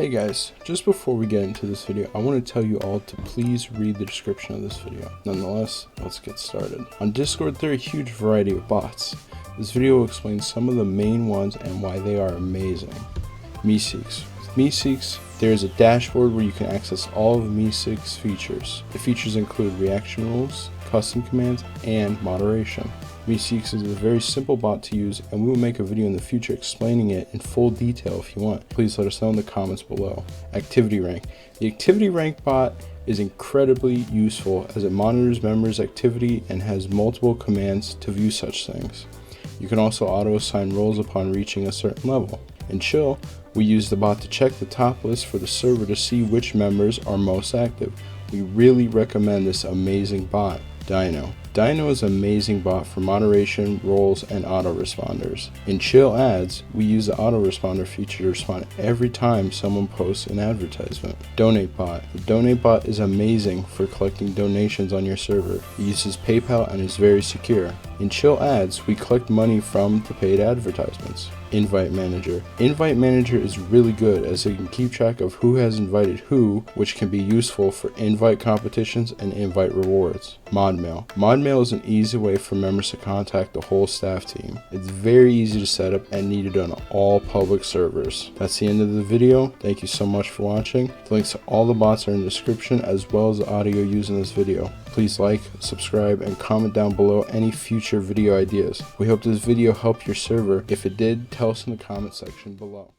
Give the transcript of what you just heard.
Hey guys, just before we get into this video, I want to tell you all to please read the description of this video. Nonetheless, let's get started. On Discord, there are a huge variety of bots. This video will explain some of the main ones and why they are amazing. Meeseeks. With Meeseeks, there is a dashboard where you can access all of Meeseek's features. The features include reaction rules, custom commands, and moderation. Meeseek is a very simple bot to use, and we will make a video in the future explaining it in full detail if you want. Please let us know in the comments below. Activity rank. The activity rank bot is incredibly useful as it monitors members' activity and has multiple commands to view such things. You can also auto-assign roles upon reaching a certain level. In Chill, we use the bot to check the top list for the server to see which members are most active. We really recommend this amazing bot. Dino. Dino is an amazing bot for moderation, roles, and autoresponders. In Chill Ads, we use the autoresponder feature to respond every time someone posts an advertisement. Donate Bot. The Donate Bot is amazing for collecting donations on your server. It uses PayPal and is very secure. In Chill Ads, we collect money from the paid advertisements. Invite Manager. Invite Manager is really good as it can keep track of who has invited who, which can be useful for invite competitions and invite rewards. ModMail. ModMail is an easy way for members to contact the whole staff team. It's very easy to set up and needed on all public servers. That's the end of the video. Thank you so much for watching. The links to all the bots are in the description as well as the audio used in this video. Please like, subscribe, and comment down below any future video ideas. We hope this video helped your server. If it did, tell us in the comment section below.